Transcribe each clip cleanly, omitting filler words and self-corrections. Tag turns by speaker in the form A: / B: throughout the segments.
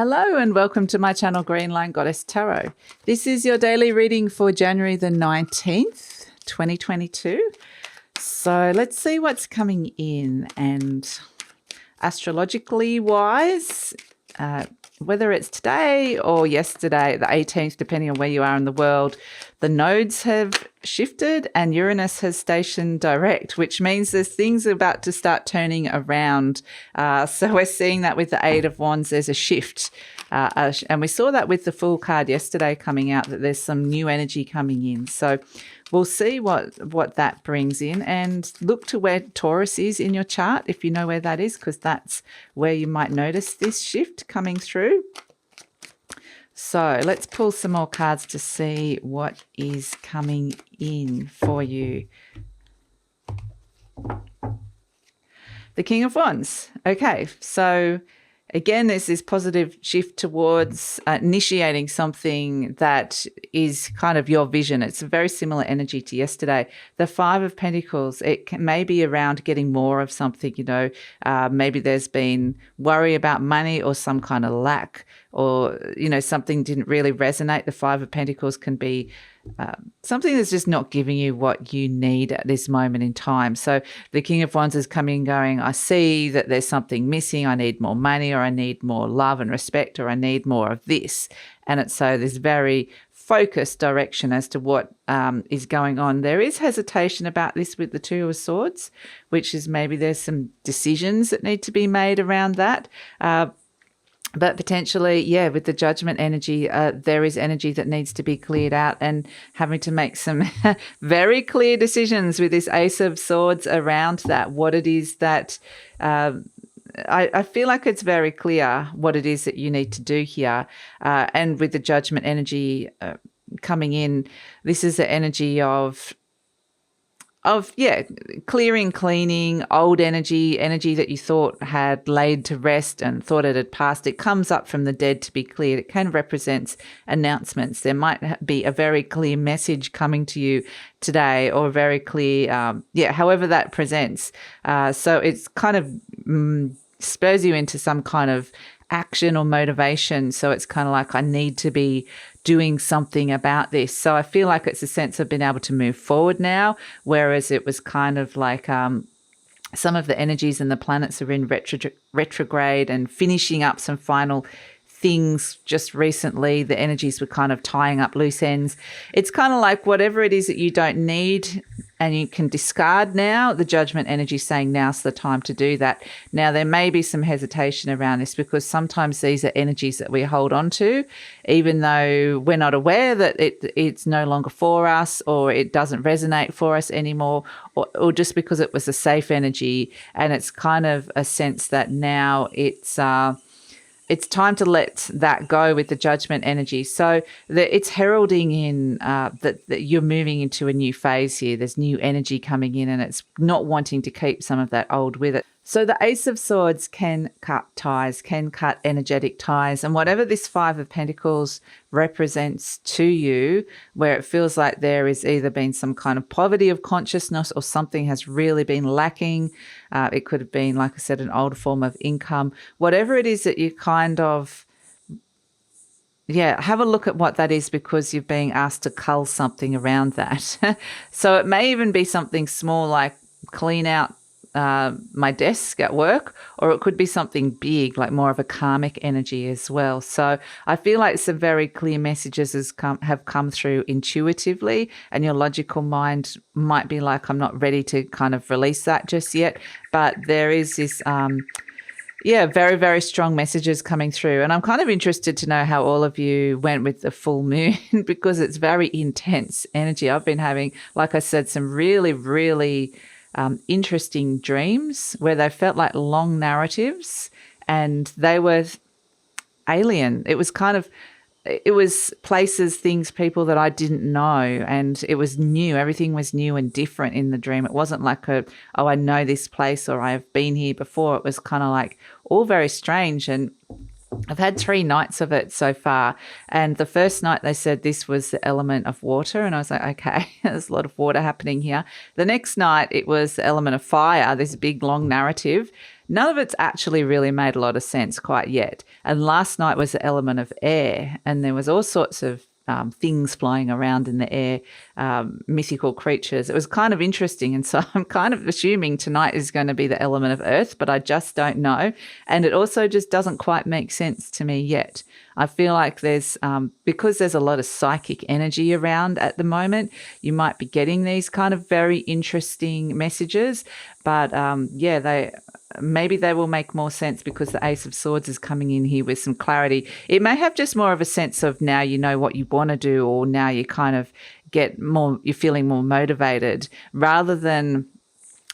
A: Hello and welcome to my channel GreenLion Goddess Tarot. This is your daily reading for January the 19th, 2022. So let's see what's coming in, and astrologically wise, whether it's today or yesterday, the 18th, depending on where you are in the world, the nodes have shifted and Uranus has stationed direct, which means there's things about to start turning around. So we're seeing that with the Eight of Wands, there's a shift. And we saw that with the Fool card yesterday coming out, that there's some new energy coming in. So we'll see what that brings in, and look to where Taurus is in your chart if you know where that is, because that's where you might notice this shift coming through. So let's pull some more cards to see what is coming in for you. The King of Wands. Okay, so again, there's this positive shift towards initiating something that is kind of your vision. It's a very similar energy to yesterday. The Five of Pentacles, it may be around getting more of something, maybe there's been worry about money or some kind of lack, or, something didn't really resonate. The Five of Pentacles can be something that's just not giving you what you need at this moment in time. So the King of Wands is coming and going, I see that there's something missing. I need more money, or I need more love and respect, or I need more of this. And it's so this very focused direction as to what is going on. There is hesitation about this with the Two of Swords, which is maybe there's some decisions that need to be made around that. But potentially, with the Judgment energy, there is energy that needs to be cleared out, and having to make some very clear decisions with this Ace of Swords around that, what it is that I feel like it's very clear what it is that you need to do here. And with the Judgment energy coming in, this is the energy of clearing, cleaning, old energy that you thought had laid to rest and thought it had passed. It comes up from the dead to be cleared. It kind of represents announcements. There might be a very clear message coming to you today, or very clear, however that presents. So it's kind of spurs you into some kind of action or motivation. So it's kind of like, I need to be doing something about this. So I feel like it's a sense of being able to move forward now, whereas it was kind of like some of the energies and the planets are in retrograde and finishing up some final things just recently. The energies were kind of tying up loose ends. It's kind of like whatever it is that you don't need and you can discard now, the Judgment energy saying now's the time to do that. Now, there may be some hesitation around this, because sometimes these are energies that we hold on to, even though we're not aware that it's no longer for us, or it doesn't resonate for us anymore, or just because it was a safe energy. And it's kind of a sense that now it's time to let that go with the Judgment energy. So it's heralding in that you're moving into a new phase here. There's new energy coming in, and it's not wanting to keep some of that old with it. So the Ace of Swords can cut ties, can cut energetic ties. And whatever this Five of Pentacles represents to you, where it feels like there is either been some kind of poverty of consciousness, or something has really been lacking. It could have been, like I said, an old form of income. Whatever it is that you kind of, have a look at what that is, because you're being asked to cull something around that. So it may even be something small, like clean out my desk at work, or it could be something big, like more of a karmic energy as well. So I feel like some very clear messages have come through intuitively, and your logical mind might be like, I'm not ready to kind of release that just yet. But there is this very, very strong messages coming through. And I'm kind of interested to know how all of you went with the full moon, because it's very intense energy. I've been having, like I said, some really, really interesting dreams where they felt like long narratives, and they were alien. It was places, things, people that I didn't know, and it was new. Everything was new and different in the dream. It wasn't like I know this place, or I have been here before. It was kind of like all very strange. And I've had 3 nights of it so far. And the first night they said this was the element of water. And I was like, okay, there's a lot of water happening here. The next night it was the element of fire, this big long narrative. none of it's actually really made a lot of sense quite yet. And last night was the element of air, and there was all sorts of things flying around in the air, mythical creatures. It was kind of interesting. And so I'm kind of assuming tonight is going to be the element of earth, but I just don't know. And it also just doesn't quite make sense to me yet. I feel like there's, because there's a lot of psychic energy around at the moment, you might be getting these kind of very interesting messages. But maybe they will make more sense because the Ace of Swords is coming in here with some clarity. It may have just more of a sense of now you know what you want to do, or now you kind of you're feeling more motivated, rather than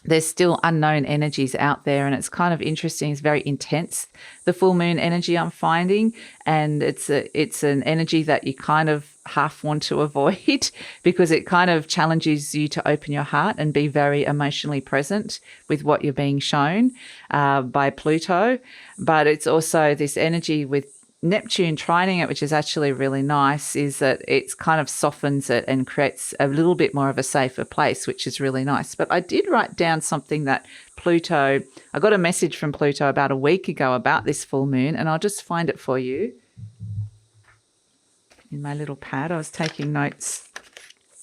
A: there's still unknown energies out there. And it's kind of interesting. It's very intense, the full moon energy I'm finding. And it's an energy that you kind of half want to avoid because it kind of challenges you to open your heart and be very emotionally present with what you're being shown by Pluto. But it's also this energy with Neptune trining it, which is actually really nice, is that it's kind of softens it and creates a little bit more of a safer place, which is really nice. But I did write down something that Pluto, I got a message from Pluto about a week ago about this full moon, and I'll just find it for you in my little pad. I was taking notes.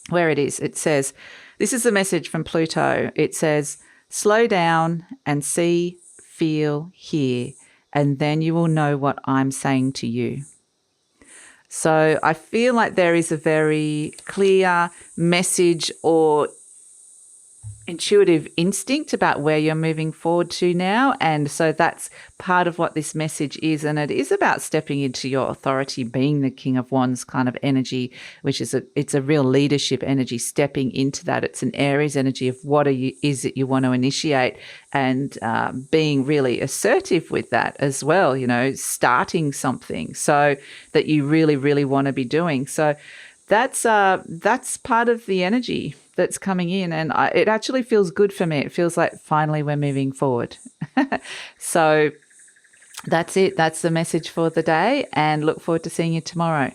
A: Where it is, it says, this is a message from Pluto. It says, slow down and see, feel, hear, and then you will know what I'm saying to you. So I feel like there is a very clear message or intuitive instinct about where you're moving forward to now. And so that's part of what this message is. And it is about stepping into your authority, being the King of Wands kind of energy, which is it's a real leadership energy, stepping into that. It's an Aries energy of what is it you want to initiate, and being really assertive with that as well, starting something so that you really, really want to be doing. So that's part of the energy that's coming in, and it actually feels good for me. It feels like finally we're moving forward. So that's it. That's the message for the day, and look forward to seeing you tomorrow.